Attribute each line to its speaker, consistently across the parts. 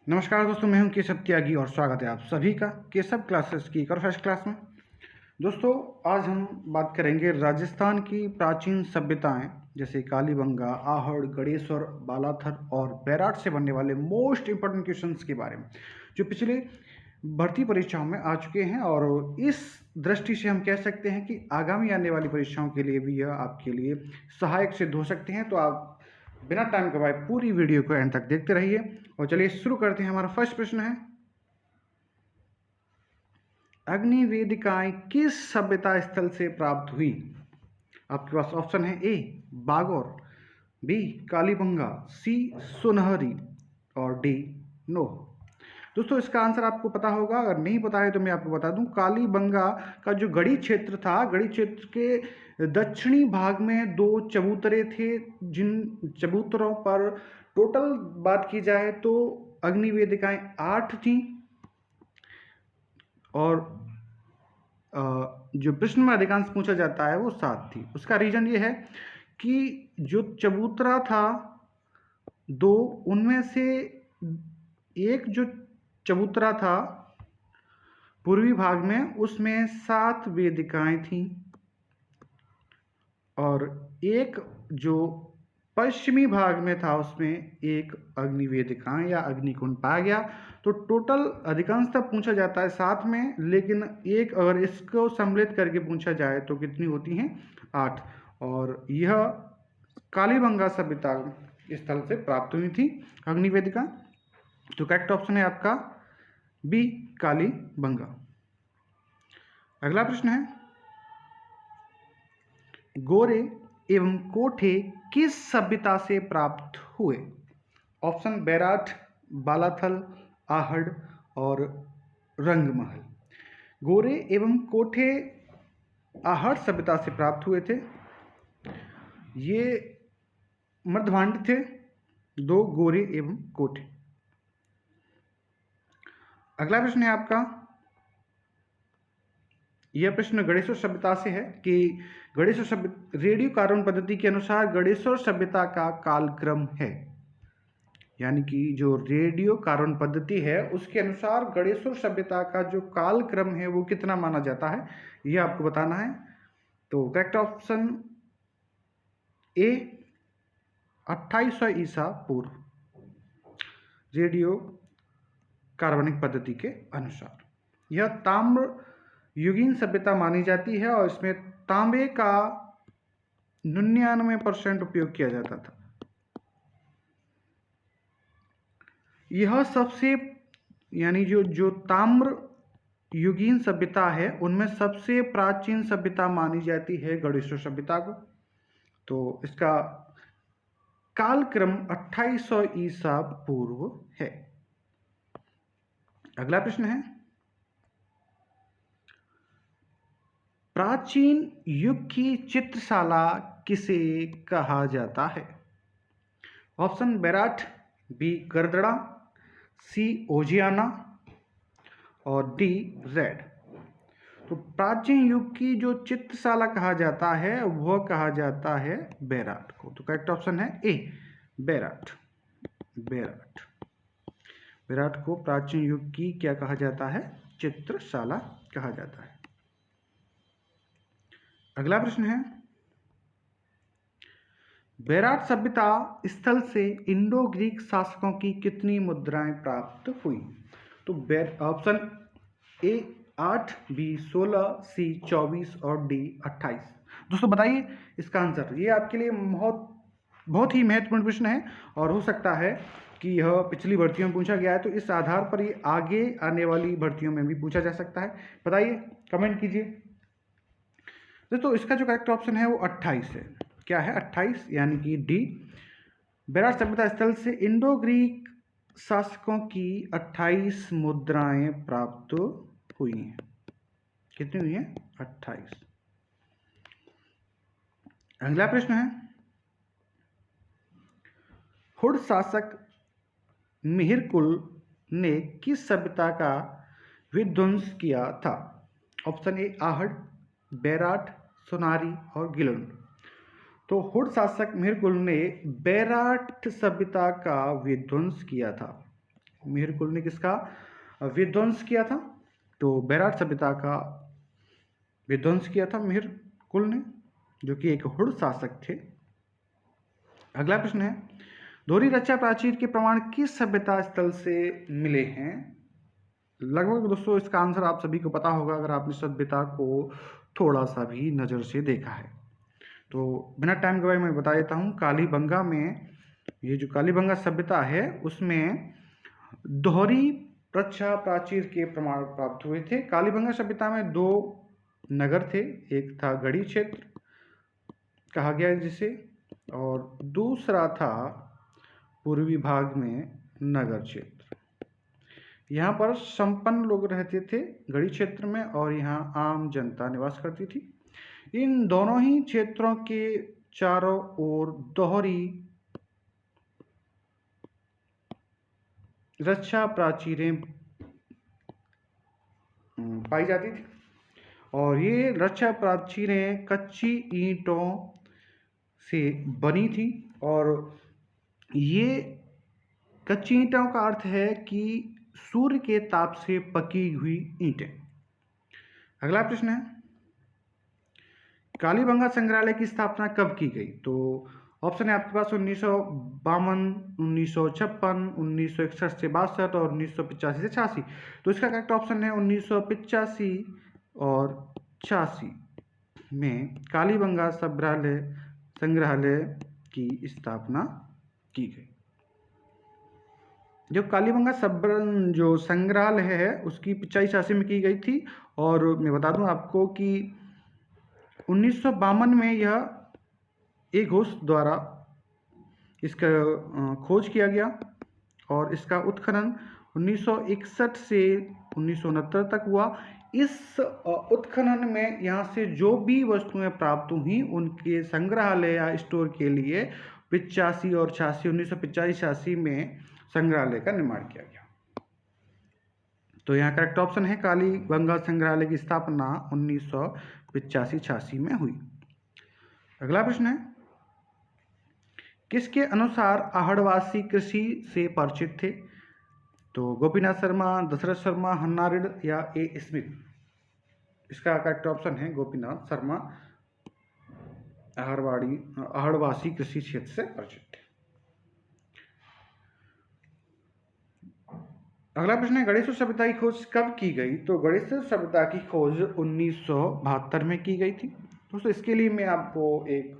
Speaker 1: नमस्कार दोस्तों, मैं हूं केशव त्यागी और स्वागत है आप सभी का केशव क्लासेस की एक और फर्स्ट क्लास में। दोस्तों, आज हम बात करेंगे राजस्थान की प्राचीन सभ्यताएं जैसे कालीबंगा, आहड़, गणेश्वर, बालाथर और बैराट से बनने वाले मोस्ट इंपॉर्टेंट क्वेश्चंस के बारे में जो पिछले भर्ती परीक्षाओं में आ चुके हैं। और इस दृष्टि से हम कह सकते हैं कि आगामी आने वाली परीक्षाओं के लिए भी यह आपके लिए सहायक सिद्ध हो सकते हैं। तो आप बिना टाइम गवाए पूरी वीडियो को एंड तक देखते रहिए। और चलिए शुरू करते हैं। हमारा फर्स्ट प्रश्न है, अग्नि वेदिकाएं किस सभ्यता स्थल से प्राप्त हुई? आपके पास ऑप्शन है ए बागौर, बी कालीबंगा, सी सुनहरी और डी नोह। दोस्तों, इसका आंसर आपको पता होगा। अगर नहीं पता है तो मैं आपको बता दूं, कालीबंगा का जो गढ़ी क्षेत्र था, गढ़ी क्षेत्र के दक्षिणी भाग में दो चबूतरे थे, जिन चबूतरों पर टोटल बात की जाए तो अग्नि वेदिकाएं 8 थी। और जो प्रश्न में अधिकांश पूछा जाता है वो 7 थी। उसका रीजन ये है कि जो चबूतरा था दो, उनमें से एक जो चबूतरा था पूर्वी भाग में, उसमें 7 वेदिकाएं थीं और एक जो पश्चिमी भाग में था उसमें एक अग्नि वेदिकाएं या अग्निकुंड पाया गया। तो टोटल अधिकांशतः पूछा जाता है 7 में, लेकिन एक अगर इसको सम्मिलित करके पूछा जाए तो कितनी होती हैं? 8। और यह कालीबंगा सभ्यता स्थल से प्राप्त हुई थी अग्नि वेदिका। तो करेक्ट ऑप्शन है आपका बी कालीबंगा। अगला प्रश्न है, गोरे एवं कोठे किस सभ्यता से प्राप्त हुए? ऑप्शन बैराट, बालाथल, आहड़ और रंगमहल। गोरे एवं कोठे आहड़ सभ्यता से प्राप्त हुए थे। ये मध्यभांड थे, दो गोरे एवं कोठे। अगला प्रश्न है आपका, यह प्रश्न गणेश्वर सभ्यता से है कि गणेश्वर सभ्यता रेडियो कार्बन पद्धति के अनुसार गणेश्वर सभ्यता का कालक्रम है, यानी कि जो रेडियो कार्बन पद्धति है उसके अनुसार गणेश्वर सभ्यता का जो कालक्रम है वो कितना माना जाता है, यह आपको बताना है। तो करेक्ट ऑप्शन ए 2800 ईसा पूर्व, रेडियो कार्बनिक पद्धति के अनुसार। यह ताम्र युगीन सभ्यता मानी जाती है और इसमें तांबे का 99% उपयोग किया जाता था। यह सबसे यानी जो ताम्र युगीन सभ्यता है उनमें सबसे प्राचीन सभ्यता मानी जाती है गणेश्वर सभ्यता को। तो इसका कालक्रम 2800 ईसा पूर्व है। अगला प्रश्न है, प्राचीन युग की चित्रशाला किसे कहा जाता है? ऑप्शन बैराट, बी करदड़ा, सी ओजियाना और डी रेड। तो प्राचीन युग की जो चित्रशाला कहा जाता है वह कहा जाता है बैराट को। तो करेक्ट ऑप्शन है ए बैराट। बैराट बैराट को प्राचीन युग की क्या कहा जाता है? चित्रशाला कहा जाता है। अगला प्रश्न है, बैराट सभ्यता स्थल से इंडो ग्रीक शासकों की कितनी मुद्राएं प्राप्त हुई? तो ऑप्शन ए 8, बी 16, सी 24 और डी 28। दोस्तों बताइए इसका आंसर। ये आपके लिए बहुत ही महत्वपूर्ण प्रश्न है और हो सकता है कि यह पिछली भर्तियों में पूछा गया है, तो इस आधार पर ये आगे आने वाली भर्तियों में भी पूछा जा सकता है। बताइए, कमेंट कीजिए। दोस्तों, इसका जो करेक्ट ऑप्शन है वो 28 है। क्या है? 28, यानी कि डी। बैराट सभ्यता स्थल से इंडो ग्रीक शासकों की 28 मुद्राएं प्राप्त हुई हैं। कितनी हुई हैं? 28। अगला प्रश्न है, हुड शासक मिहिरकुल ने किस सभ्यता का विध्वंस किया था? ऑप्शन ए आहड़, बैराट, सोनारी और गिलंड। तो हुड शासक मिहिरकुल ने बैराट सभ्यता का विध्वंस किया था। मिहिर कुल ने किसका विध्वंस किया था? तो बैराट सभ्यता का विध्वंस किया था मिहिर कुल ने, जो कि एक हुड़ शासक थे। अगला प्रश्न है, दोहरी रक्षा प्राचीर के प्रमाण किस सभ्यता स्थल से मिले हैं? लगभग दोस्तों इसका आंसर आप सभी को पता होगा अगर आपने सभ्यता को थोड़ा सा भी नज़र से देखा है। तो बिना टाइम गवाए मैं बता देता हूँ, कालीबंगा में, ये जो कालीबंगा सभ्यता है उसमें दोहरी रक्षा प्राचीर के प्रमाण प्राप्त हुए थे। कालीबंगा सभ्यता में 2 नगर थे, एक था गढ़ी क्षेत्र कहा गया है जिसे, और दूसरा था पूर्वी भाग में नगर क्षेत्र। यहाँ पर संपन्न लोग रहते थे गढ़ी क्षेत्र में, और यहाँ आम जनता निवास करती थी। इन दोनों ही क्षेत्रों के चारों ओर दोहरी रक्षा प्राचीरें पाई जाती थी, और ये रक्षा प्राचीरें कच्ची ईंटों से बनी थी, और ये कच्ची ईंटों का अर्थ है कि सूर्य के ताप से पकी हुई ईंटें। अगला प्रश्न है, कालीबंगा संग्रहालय की स्थापना कब की गई? तो ऑप्शन है आपके पास 1952, 1956, 1961 से 62 और 1985 से 86। तो इसका करेक्ट ऑप्शन है 1985 और 86 में कालीबंगा संग्रहालय की स्थापना की गई। जो कालीबंगा जो संग्रहालय है उसकी 85-86 में की गई थी, और मैं बता दूं आपको कि 1952 में यह एक घोष द्वारा इसका खोज किया गया, और इसका उत्खनन 1961 से 1969 तक हुआ। इस उत्खनन में यहाँ से जो भी वस्तुएं प्राप्त हुई उनके संग्रहालय या स्टोर के लिए 85 और 86, 1985-86 में संग्रहालय का निर्माण किया गया। तो यहाँ करेक्ट ऑप्शन है कालीबंगा संग्रहालय की स्थापना 1985-86 में हुई। अगला प्रश्न है, किसके अनुसार आहड़वासी कृषि से परिचित थे? तो गोपीनाथ शर्मा, दशरथ शर्मा, हन्ना रीड या ए स्मिथ? इसका करेक्ट ऑप्शन है गोपीनाथ शर्मा आहड़वासी कृषि क्षेत्र से परिचित थे। अगला प्रश्न है, गणेश सभ्यता की खोज कब की गई? तो गणेश सभ्यता की खोज 1972 में की गई थी। दोस्तों इसके लिए मैं आपको एक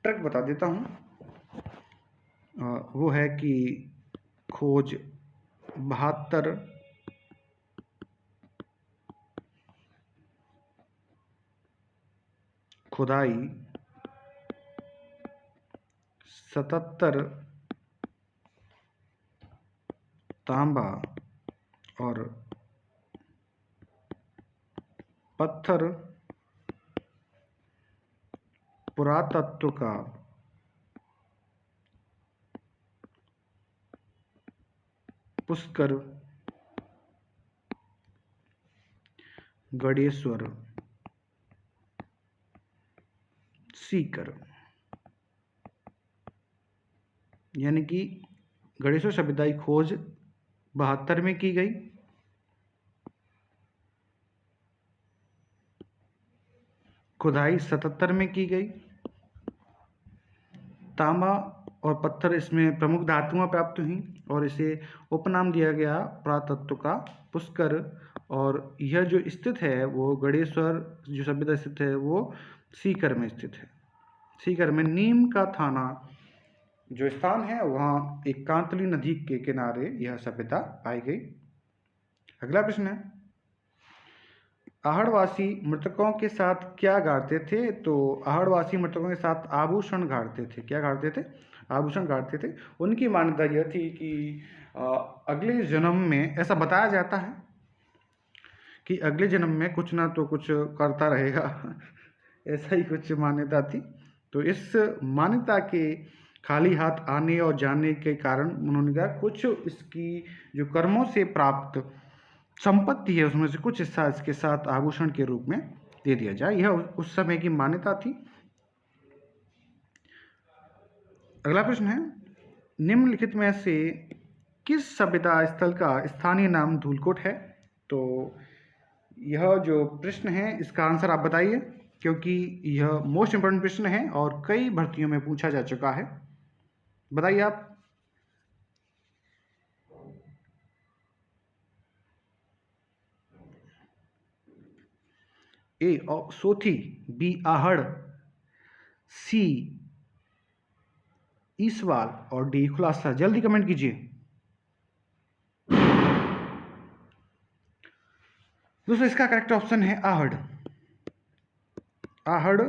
Speaker 1: ट्रिक बता देता हूँ, वो है कि खोज 72, खुदाई 77, तांबा और पत्थर पुरातत्व का पुष्कर, गणेश्वर, सीकर, यानी कि गणेश्वर सभ्यता की खोज 72 में की गई, खुदाई 77 में की गई, तांबा और पत्थर इसमें प्रमुख धातुआं प्राप्त हुई, और इसे उपनाम दिया गया पुरातत्व का पुष्कर। और यह जो स्थित है वो गणेश्वर जो सभ्यता स्थित है वो सीकर में स्थित है। सीकर में नीम का थाना जो स्थान है वहाँ एक कांतली नदी के किनारे यह सभ्यता पाई गई। अगला प्रश्न है, आहड़वासी मृतकों के साथ क्या गाड़ते थे? तो आहड़वासी मृतकों के साथ आभूषण गाड़ते थे। क्या गाड़ते थे? आभूषण गाड़ते थे। उनकी मान्यता यह थी कि अगले जन्म में, ऐसा बताया जाता है कि अगले जन्म में कुछ ना तो कुछ करता रहेगा ऐसा ही कुछ मान्यता थी। तो इस मान्यता के खाली हाथ आने और जाने के कारण उन्होंने कहा कुछ इसकी जो कर्मों से प्राप्त संपत्ति है उसमें से कुछ हिस्सा इसके साथ आभूषण के रूप में दे दिया जाए। यह उस समय की मान्यता थी। अगला प्रश्न है, निम्नलिखित में से किस सभ्यता स्थल का स्थानीय नाम धूलकोट है? तो यह जो प्रश्न है इसका आंसर आप बताइए, क्योंकि यह मोस्ट इंपोर्टेंट प्रश्न है और कई भर्तियों में पूछा जा चुका है। बताइए आप। ए सोथी, बी आहड़, सी ईसवाल और डी खुलासा। जल्दी कमेंट कीजिए। दोस्तों इसका करेक्ट ऑप्शन है आहड़। आहड़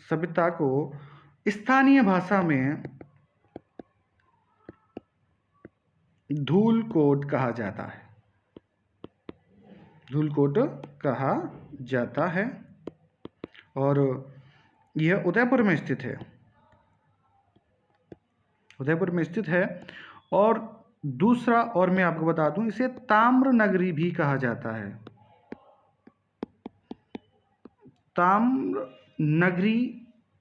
Speaker 1: सभ्यता को स्थानीय भाषा में धूलकोट कहा जाता है। धूलकोट कहा जाता है और यह उदयपुर में स्थित है। उदयपुर में स्थित है। और दूसरा, और मैं आपको बता दूं, इसे ताम्र नगरी भी कहा जाता है। ताम्र नगरी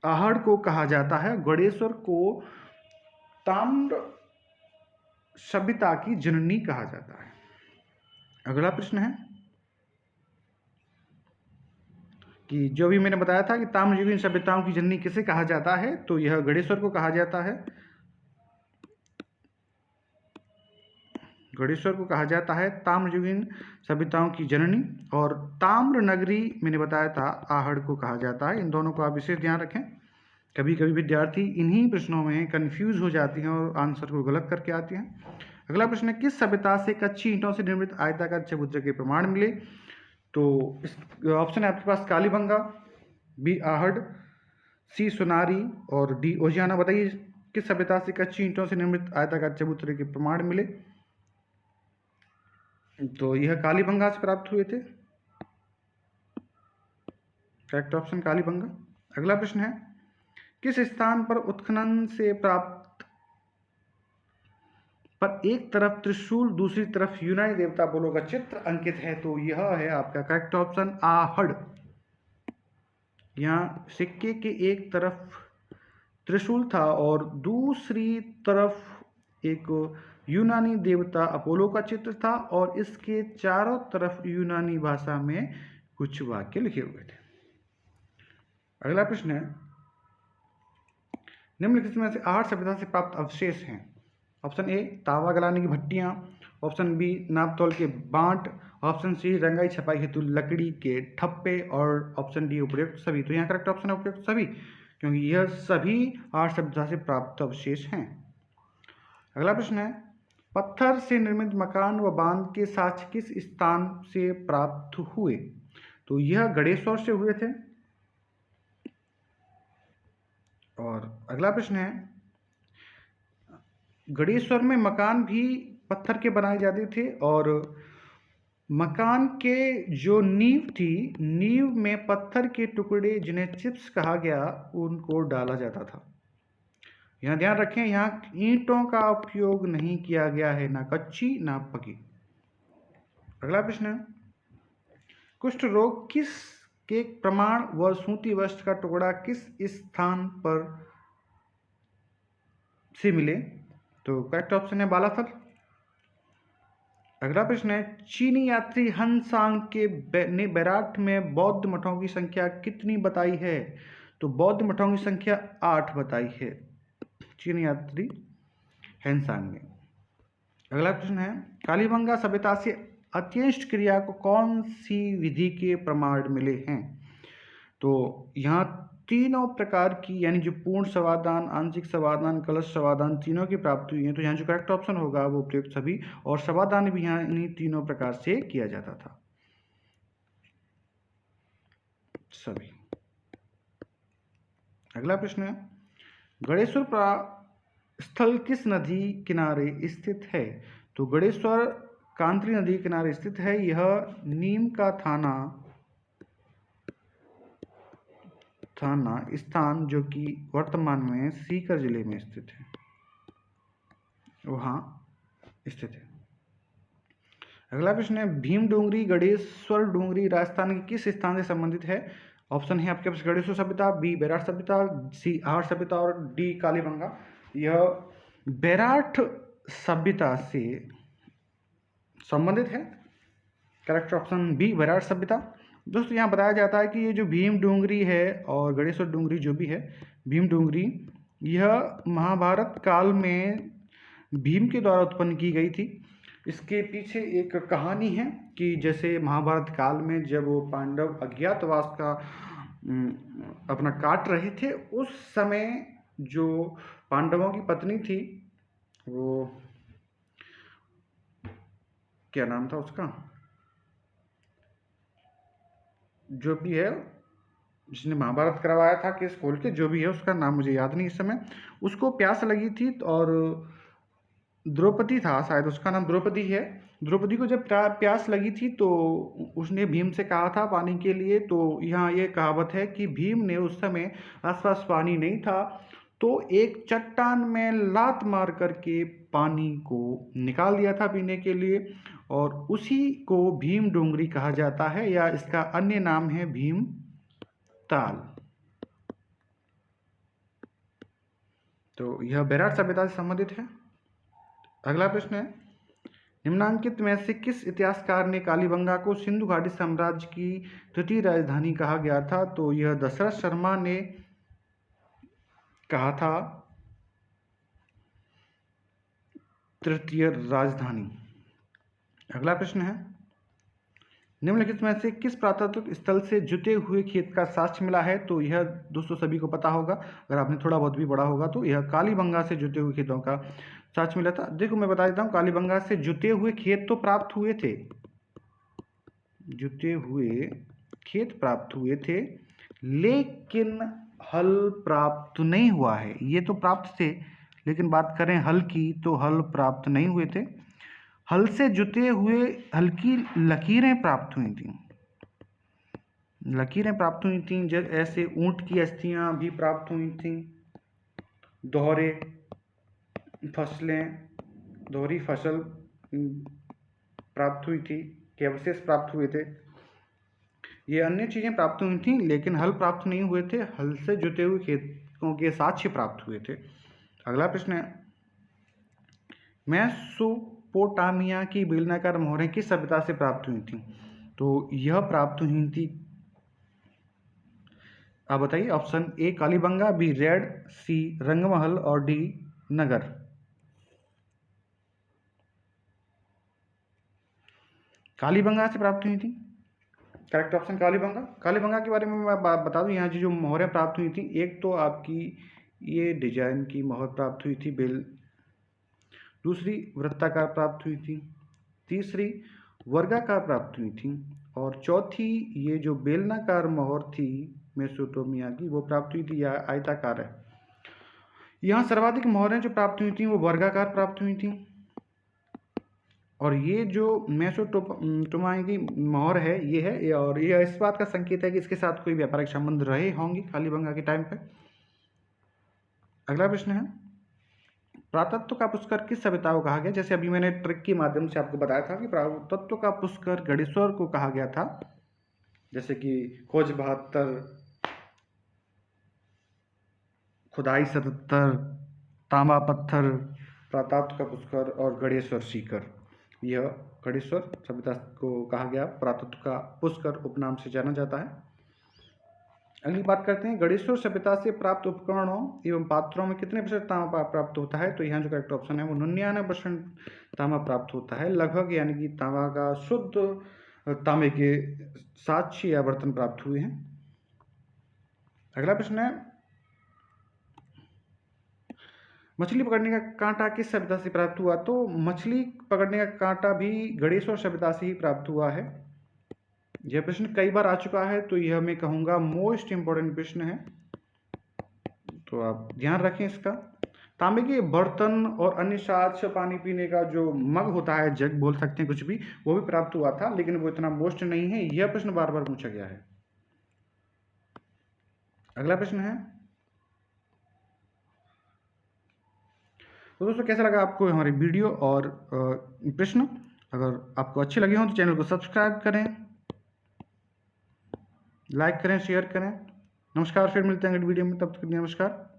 Speaker 1: आहड़ को कहा जाता है। गणेश्वर को ताम्र सभ्यता की जननी कहा जाता है। अगला प्रश्न है कि जो भी मैंने बताया था कि ताम्रयुगीन सभ्यताओं की जननी किसे कहा जाता है, तो यह गणेश्वर को कहा जाता है। गणेश्वर को कहा जाता है ताम्रयुगीन सभ्यताओं की जननी। और ताम्र नगरी मैंने बताया था आहड़ को कहा जाता है। इन दोनों को आप विशेष ध्यान रखें। कभी कभी विद्यार्थी इन्हीं प्रश्नों में कंफ्यूज हो जाती हैं और आंसर को गलत करके आती हैं। अगला प्रश्न है, किस सभ्यता से कच्ची ईंटों से निर्मित आयताकार चबूतरे के प्रमाण मिले? तो इस ऑप्शन है आपके पास कालीबंगा, बी आहड़, सी सोनारी और डी ओजियाना। बताइए किस सभ्यता से कच्ची ईंटों से निर्मित आयताकार चबूतरे के प्रमाण मिले? तो यह कालीबंगा से प्राप्त हुए थे। Correct option Kalibangan. अगला प्रश्न है, किस स्थान पर उत्खनन से प्राप्त पर एक तरफ त्रिशूल दूसरी तरफ यूनानी देवता अपोलो का चित्र अंकित है? तो यह है आपका करेक्ट ऑप्शन आहड़। यहाँ सिक्के के एक तरफ त्रिशूल था और दूसरी तरफ एक यूनानी देवता अपोलो का चित्र था और इसके चारों तरफ यूनानी भाषा में कुछ वाक्य लिखे हुए थे। अगला प्रश्न है, निम्नलिखित में से आहड़ सभ्यता से प्राप्त अवशेष हैं। ऑप्शन ए तावा गलाने की भट्टियां, ऑप्शन बी नाप तौल के बांट, ऑप्शन सी रंगाई छपाई हेतु लकड़ी के ठप्पे और ऑप्शन डी उपयुक्त सभी। तो यहाँ करेक्ट ऑप्शन है उपयुक्त सभी, क्योंकि यह सभी आहड़ सभ्यता से प्राप्त अवशेष हैं। अगला प्रश्न है, पत्थर से निर्मित मकान व बांध के साक्ष्य किस स्थान से प्राप्त हुए? तो यह गणेश्वर से हुए थे। और अगला प्रश्न है, गणेश्वर में मकान भी पत्थर के बनाए जाते थे और मकान के जो नींव थी, नींव में पत्थर के टुकड़े जिन्हें चिप्स कहा गया उनको डाला जाता था। यहाँ ध्यान रखें, यहाँ ईंटों का उपयोग नहीं किया गया है, ना कच्ची ना पकी। अगला प्रश्न है, कुष्ठ रोग किस के प्रमाण व सूती वस्त्र का टुकड़ा किस स्थान पर से मिले? तो करेक्ट ऑप्शन है बालाथल। अगला प्रश्न है, चीनी यात्री हनसांग के ने बैराट में बौद्ध मठों की संख्या कितनी बताई है? तो बौद्ध मठों की संख्या 8 बताई है चीनी यात्री हनसांग ने। अगला प्रश्न है, कालीबंगा सभ्यता से अत्यंत क्रिया को कौन सी विधि के प्रमाण मिले हैं? तो यहाँ तीनों प्रकार की, यानी जो पूर्ण समाधान, आंशिक समाधान, कलश समाधान, तीनों की प्राप्ति हुई है। तो यहाँ जो करेक्ट ऑप्शन होगा वो उपयुक्त सभी, और समाधान भी यहाँ इन्हीं तीनों प्रकार से किया जाता था सभी। अगला प्रश्न है, गणेश्वर स्थल किस नदी किनारे स्थित है? तो गणेश्वर कांतरी नदी किनारे स्थित है। यह नीम का थाना स्थान जो कि वर्तमान में सीकर जिले में स्थित है, वहाँ स्थित है। अगला प्रश्न है, भीम डोंगरी गणेश्वर डोंगरी राजस्थान के किस स्थान से संबंधित है? ऑप्शन है आपके पास गणेश्वर सभ्यता, बी बैराट सभ्यता, सी आहड़ सभ्यता और डी कालीबंगा। यह बेराठ सभ्यता से संबंधित है। करेक्ट ऑप्शन बी बेराठ सभ्यता। दोस्तों यहाँ बताया जाता है कि ये जो भीम डोंगरी है और गणेश्वर डोंगरी जो भी है, भीम डोंगरी, यह महाभारत काल में भीम के द्वारा उत्पन्न की गई थी। इसके पीछे एक कहानी है कि जैसे महाभारत काल में जब वो पांडव अज्ञातवास का अपना काट रहे थे, उस समय जो पांडवों की पत्नी थी, वो क्या नाम था उसका, जो भी है जिसने महाभारत करवाया था केस खोल के, जो भी है उसका नाम मुझे याद नहीं इस समय, उसको प्यास लगी थी और द्रौपदी था शायद, उसका नाम द्रौपदी है। द्रौपदी को जब प्यास लगी थी तो उसने भीम से कहा था पानी के लिए। तो यहाँ ये कहावत है कि भीम ने उस समय आसपास पानी नहीं था तो एक चट्टान में लात मार करके पानी को निकाल दिया था पीने के लिए, और उसी को भीम डोंगरी कहा जाता है, या इसका अन्य नाम है भीम ताल। तो यह बेराठ सभ्यता से संबंधित है। अगला प्रश्न है, निम्नांकित में से किस इतिहासकार ने कालीबंगा को सिंधु घाटी साम्राज्य की तृतीय राजधानी कहा गया था? तो यह दशरथ शर्मा ने कहा था तृतीय राजधानी। अगला प्रश्न है, निम्नलिखित में से किस पुरातात्विक स्थल से जुते हुए खेत का साक्ष्य मिला है? तो यह दोस्तों सभी को पता होगा, अगर आपने थोड़ा बहुत भी पढ़ा होगा तो यह कालीबंगा से जुते हुए खेतों का साक्ष्य मिला था। देखो मैं बता देता हूँ, कालीबंगा से जुते हुए खेत तो प्राप्त हुए थे, जुते हुए खेत प्राप्त हुए थे, लेकिन हल प्राप्त नहीं हुआ है। ये तो प्राप्त थे, लेकिन बात करें हल की तो हल प्राप्त नहीं हुए थे। हल से जुते हुए हल्की लकीरें प्राप्त हुई थी, लकीरें प्राप्त हुई थी, जब ऐसे ऊंट की अस्थियां भी प्राप्त हुई थी, दोहरे फसलें, दोहरी फसल प्राप्त हुई थी, के अवशेष प्राप्त हुए थे, ये अन्य चीज़ें प्राप्त हुई थी, लेकिन हल प्राप्त नहीं हुए थे। हल से जुते हुए खेतों के साक्ष्य प्राप्त हुए थे। अगला प्रश्न है, मेसोपोटामिया की बेलनाकार मोहरें किस सभ्यता से प्राप्त हुई थी? तो यह प्राप्त हुई थी, आप बताइए। Option A Kalibangan, B Rairh, C Rangmahal और डी नगर। कालीबंगा से प्राप्त हुई थी। Correct option Kalibangan. कालीबंगा के बारे में मैं बता दूं, यहाँ जो मोहरें प्राप्त हुई थी, एक तो आपकी ये डिजाइन की मोहर प्राप्त हुई थी बेल, दूसरी वृत्ताकार प्राप्त हुई थी, तीसरी वर्गाकार प्राप्त हुई थी, और चौथी ये जो बेलनाकार मोहर थी मेसोपोटामिया की, वो प्राप्त हुई थी, या आयताकार है। यहाँ सर्वाधिक मोहरें जो प्राप्त हुई थी वो वर्गाकार प्राप्त हुई थी, और ये जो मेसोपोटामिया की मोहर है ये है, और यह इस बात का संकेत है कि इसके साथ कोई व्यापारिक संबंध रहे होंगे कालीबंगा के टाइम पे। अगला प्रश्न है, पुरातत्व का पुष्कर किस सभ्यता को कहा गया? जैसे अभी मैंने ट्रिक के माध्यम से आपको बताया था कि पुरातत्व का पुष्कर गणेश्वर को कहा गया था, जैसे कि खोज 72, खुदाई 77, तांबा पत्थर, पुरातत्व का पुष्कर और गणेश्वर सीकर, यह गणेश्वर सभ्यता को कहा गया पुरातत्व का पुष्कर उपनाम से जाना जाता है। अगली बात करते हैं, गणेश्वर सभ्यता से प्राप्त उपकरणों एवं पात्रों में कितने % तांबा प्राप्त होता है? तो यहाँ जो करेक्ट ऑप्शन है वो 99% तांबा प्राप्त होता है लगभग, यानी कि तांबा का शुद्ध तांबे के साक्ष्य या बर्तन प्राप्त हुए हैं। अगला प्रश्न है, मछली पकड़ने का कांटा किस सभ्यता से प्राप्त हुआ? तो मछली पकड़ने का कांटा भी गणेश्वर सभ्यता से ही प्राप्त हुआ है। यह प्रश्न कई बार आ चुका है, तो यह मैं कहूँगा मोस्ट इम्पोर्टेंट प्रश्न है, तो आप ध्यान रखें इसका। तांबे के बर्तन और अन्य साक्ष्य, पानी पीने का जो मग होता है, जग बोल सकते हैं कुछ भी, वो भी प्राप्त हुआ था, लेकिन वो इतना मोस्ट नहीं है। यह प्रश्न बार बार पूछा गया है। अगला प्रश्न है, तो दोस्तों कैसा लगा आपको हमारी वीडियो और प्रश्न? अगर आपको अच्छे लगे हों तो चैनल को सब्सक्राइब करें, लाइक करें, शेयर करें। नमस्कार, फिर मिलते हैं अगली वीडियो में, तब तक के लिए नमस्कार।